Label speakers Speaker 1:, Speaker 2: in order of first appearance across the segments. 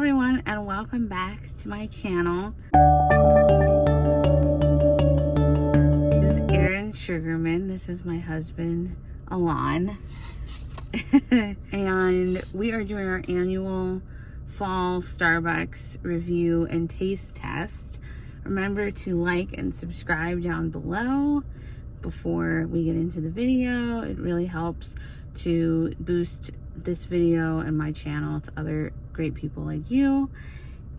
Speaker 1: everyone, and welcome back to my channel. This is Aaron Sugarman. This is my husband, Alon. And we are doing our annual fall Starbucks review and taste test. Remember to like and subscribe down below before we get into the video. It really helps to boost this video and my channel to other great people like you.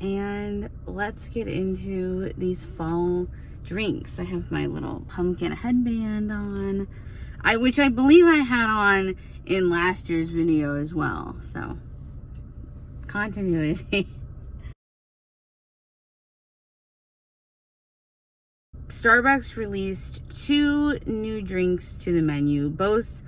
Speaker 1: And let's get into these fall drinks. I have my little pumpkin headband on, which I believe I had on in last year's video as well. So continuity. Starbucks released 2 new drinks to the menu, both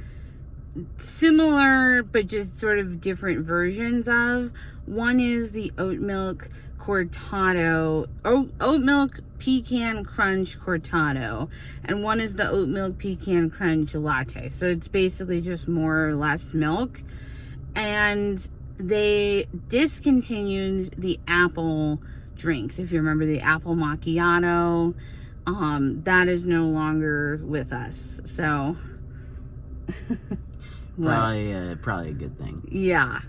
Speaker 1: similar but just sort of different versions of. One is the oat milk cortado, oat milk pecan crunch cortado, and one is the oat milk pecan crunch latte. So it's basically just more or less milk. And they discontinued the apple drinks. If you remember the apple macchiato, that is no longer with us. So
Speaker 2: probably a good thing.
Speaker 1: Yeah.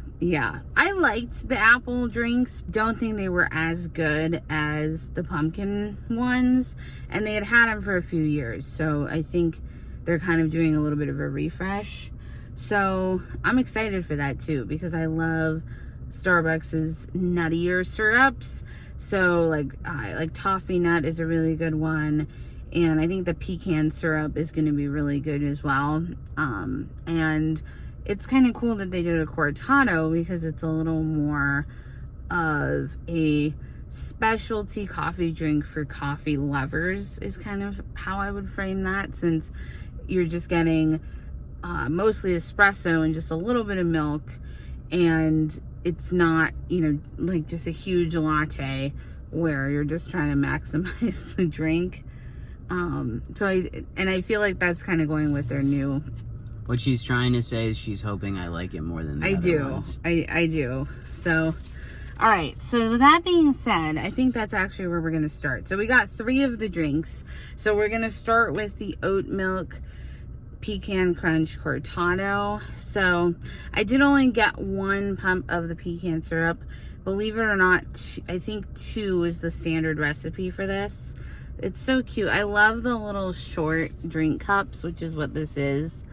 Speaker 1: I liked the apple drinks. Don't think they were as good as the pumpkin ones, and they had them for a few years. So I think they're kind of doing a little bit of a refresh. So I'm excited for that too, because I love Starbucks's nuttier syrups. So like toffee nut is a really good one. And I think the pecan syrup is going to be really good as well. And it's kind of cool that they did a cortado because it's a little more of a specialty coffee drink for coffee lovers is kind of how I would frame that, since you're just getting mostly espresso and just a little bit of milk, and it's not, like just a huge latte where you're just trying to maximize the drink. I feel like that's kind of going with their new.
Speaker 2: What she's trying to say is she's hoping I like it more than the other ones.
Speaker 1: I do. So, all right. So with that being said, I think that's actually where we're going to start. So we got 3 of the drinks. So we're going to start with the oat milk pecan crunch cortado. So I did only get 1 pump of the pecan syrup. Believe it or not, I think 2 is the standard recipe for this. It's so cute. I love the little short drink cups, which is what this is.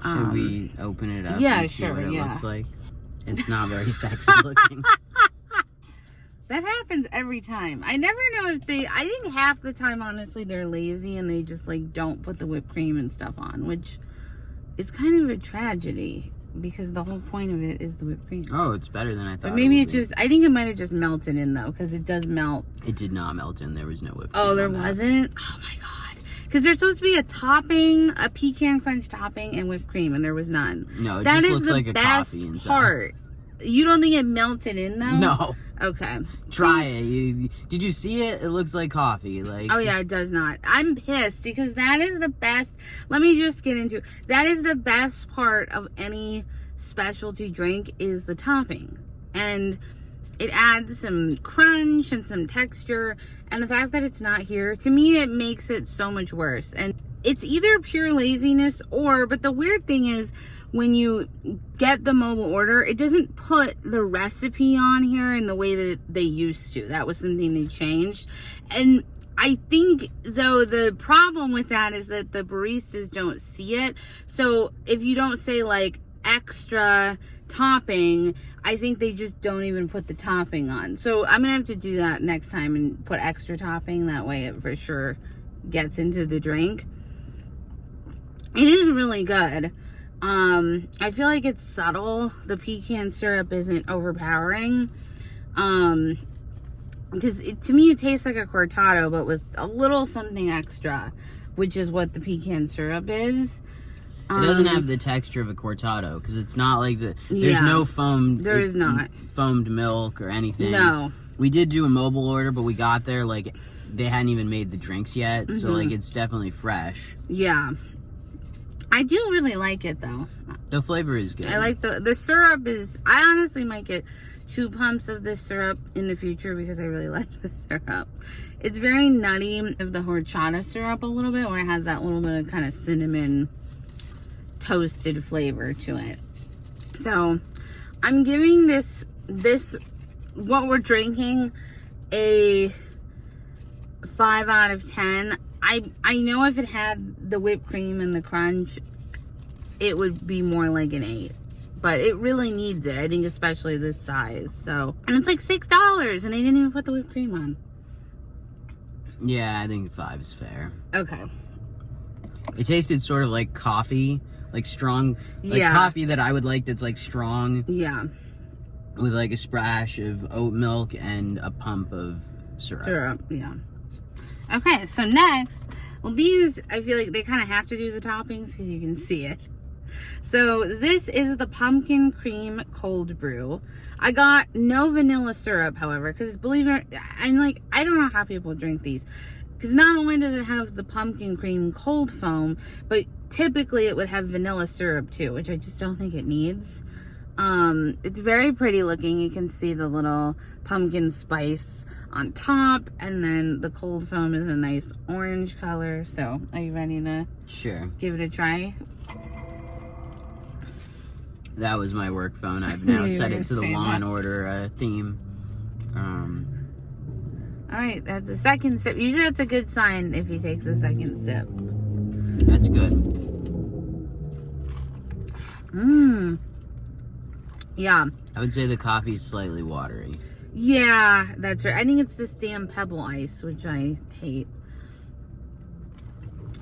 Speaker 2: Should we open it up
Speaker 1: and
Speaker 2: see what it looks like? It's not very sexy looking.
Speaker 1: That happens every time. I never know if I think half the time, honestly, they're lazy and they just don't put the whipped cream and stuff on, which is kind of a tragedy because the whole point of it is the whipped cream.
Speaker 2: Oh, it's better than I thought.
Speaker 1: But maybe I think it might have just melted in though, because it does melt.
Speaker 2: It did not melt in. There was no whipped cream.
Speaker 1: Oh, there wasn't? Oh my God. Because there's supposed to be a topping, a pecan crunch topping, and whipped cream, and there was none.
Speaker 2: No, it just looks like a coffee inside.
Speaker 1: Part. You don't think it melted in though?
Speaker 2: No.
Speaker 1: Okay.
Speaker 2: Try it. Did you see it? It looks like coffee.
Speaker 1: Oh yeah, it does not. I'm pissed because that is the best. Let me just get into that is the best part of any specialty drink is the topping, and it adds some crunch and some texture, and the fact that it's not here, to me, it makes it so much worse. And it's either pure laziness but the weird thing is when you get the mobile order, it doesn't put the recipe on here in the way that they used to. That was something they changed. And I think, though, the problem with that is that the baristas don't see it. So if you don't say extra topping, I think they just don't even put the topping on. So I'm gonna have to do that next time and put extra topping. That way it for sure gets into the drink. It is really good. I feel like it's subtle. The pecan syrup isn't overpowering. Because to me it tastes like a cortado, but with a little something extra, which is what the pecan syrup is.
Speaker 2: It doesn't have the texture of a cortado because it's not like there's no foamed.
Speaker 1: There is not
Speaker 2: foamed milk or anything.
Speaker 1: No.
Speaker 2: We did do a mobile order, but we got there they hadn't even made the drinks yet, so it's definitely fresh.
Speaker 1: Yeah. I do really like it though.
Speaker 2: The flavor is good.
Speaker 1: I like the syrup is, I honestly might get 2 pumps of this syrup in the future because I really like the syrup. It's very nutty of the horchata syrup a little bit, where it has that little bit of kind of cinnamon toasted flavor to it. So I'm giving this what we're drinking a 5 out of 10. I know if it had the whipped cream and the crunch, it would be more like an 8. But it really needs it, I think, especially this size. So, and it's like $6, and they didn't even put the whipped cream on.
Speaker 2: Yeah, I think 5 is fair.
Speaker 1: Okay.
Speaker 2: It tasted sort of like coffee, like strong, like coffee that I would like that's like strong.
Speaker 1: Yeah.
Speaker 2: With like a splash of oat milk and a pump of syrup.
Speaker 1: Yeah. Okay, so next, well, these, I feel like they kind of have to do the toppings because you can see it. So this is the pumpkin cream cold brew. I got no vanilla syrup, however, because believe it, I'm like, I don't know how people drink these. Because not only does it have the pumpkin cream cold foam, but typically it would have vanilla syrup too, which I just don't think it needs. It's very pretty looking. You can see the little pumpkin spice on top, and then the cold foam is a nice orange color. So are you ready to give it a try?
Speaker 2: That was my work phone. I've now set it to the Law and Order theme.
Speaker 1: All right, that's a second sip. Usually that's a good sign if he takes a second sip.
Speaker 2: That's good.
Speaker 1: Yeah.
Speaker 2: I would say the coffee's slightly watery.
Speaker 1: Yeah, that's right. I think it's this damn pebble ice, which I hate.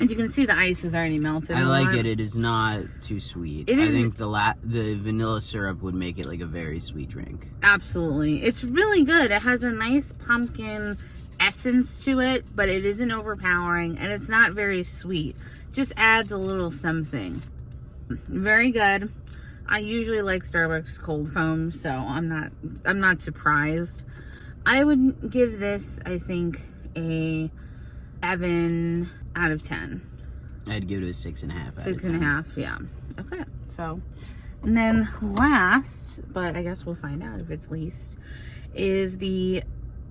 Speaker 1: And you can see the ice is already melted.
Speaker 2: I like it. It is not too sweet. I think the vanilla syrup would make it like a very sweet drink.
Speaker 1: Absolutely. It's really good. It has a nice pumpkin essence to it, but it isn't overpowering, and it's not very sweet. Just adds a little something. Very good. I usually like Starbucks cold foam, so I'm not surprised. I would give this, I think, a 7 out of 10.
Speaker 2: I'd give it a 6.5.
Speaker 1: 6.5, yeah. Okay, so, and then last, but I guess we'll find out if it's least, is the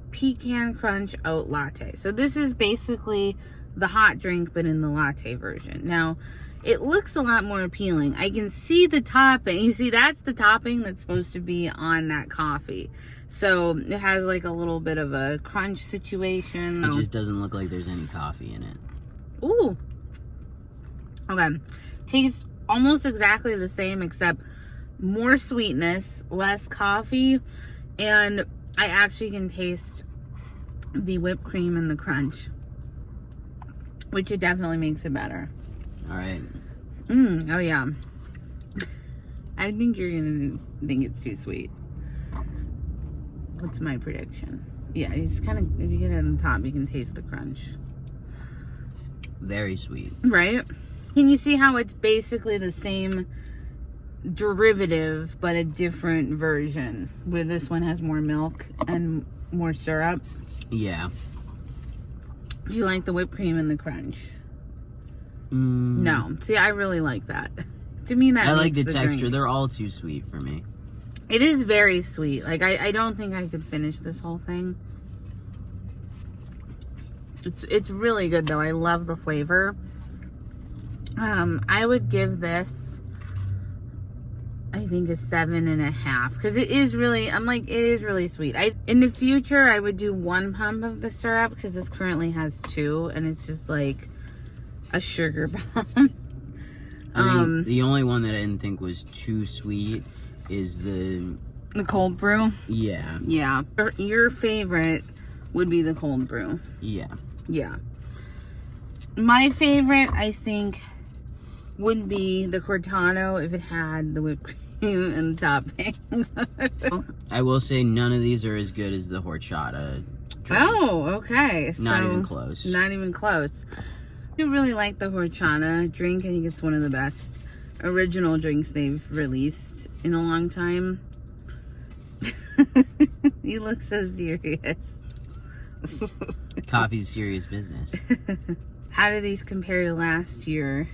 Speaker 1: pecan crunch oat latte. So this is basically the hot drink, but in the latte version. Now, it looks a lot more appealing. I can see the topping. You see, that's the topping that's supposed to be on that coffee. So it has like a little bit of a crunch situation.
Speaker 2: It just doesn't look like there's any coffee in it.
Speaker 1: Ooh. Okay. Tastes almost exactly the same, except more sweetness, less coffee, and I actually can taste the whipped cream and the crunch, which it definitely makes it better.
Speaker 2: All right.
Speaker 1: Oh yeah. I think you're gonna think it's too sweet. That's my prediction. Yeah, it's kind of, if you get it on the top, you can taste the crunch.
Speaker 2: Very sweet.
Speaker 1: Right? Can you see how it's basically the same derivative, but a different version? Where this one has more milk and more syrup.
Speaker 2: Yeah.
Speaker 1: Do you like the whipped cream and the crunch? No. See, I really like that. To me, that
Speaker 2: I like the texture.
Speaker 1: drink.
Speaker 2: They're all too sweet for me.
Speaker 1: It is very sweet. Like, I don't think I could finish this whole thing. It's really good, though. I love the flavor. I would give this, I think, a 7.5. Because it is really, it is really sweet. In the future, I would do 1 pump of the syrup. Because this currently has 2. And it's just like a sugar bomb.
Speaker 2: I think the only one that I didn't think was too sweet is the
Speaker 1: cold brew.
Speaker 2: Yeah.
Speaker 1: Yeah. Your favorite would be the cold brew.
Speaker 2: Yeah.
Speaker 1: Yeah. My favorite, I think, would be the cortado if it had the whipped cream and topping.
Speaker 2: I will say none of these are as good as the horchata drink.
Speaker 1: Oh, okay.
Speaker 2: Not even close.
Speaker 1: Not even close. I really like the horchata drink. I think it's one of the best original drinks they've released in a long time. You look so serious.
Speaker 2: Coffee's serious business.
Speaker 1: How do these compare to last year?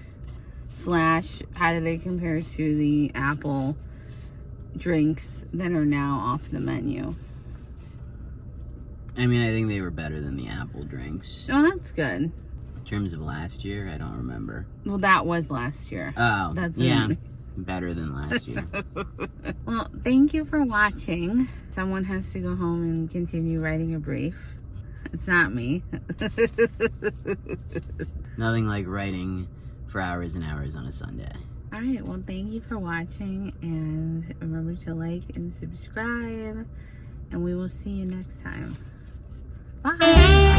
Speaker 1: / how do they compare to the apple drinks that are now off the menu.
Speaker 2: I mean, I think they were better than the apple drinks.
Speaker 1: Oh, that's good.
Speaker 2: In terms of last year, I don't remember.
Speaker 1: Well, that was last year.
Speaker 2: Oh,
Speaker 1: That's
Speaker 2: yeah. Better than last year.
Speaker 1: Well, thank you for watching. Someone has to go home and continue writing a brief. It's not me.
Speaker 2: Nothing like writing for hours and hours on a Sunday.
Speaker 1: All right, well, thank you for watching, and remember to like and subscribe, and we will see you next time. Bye.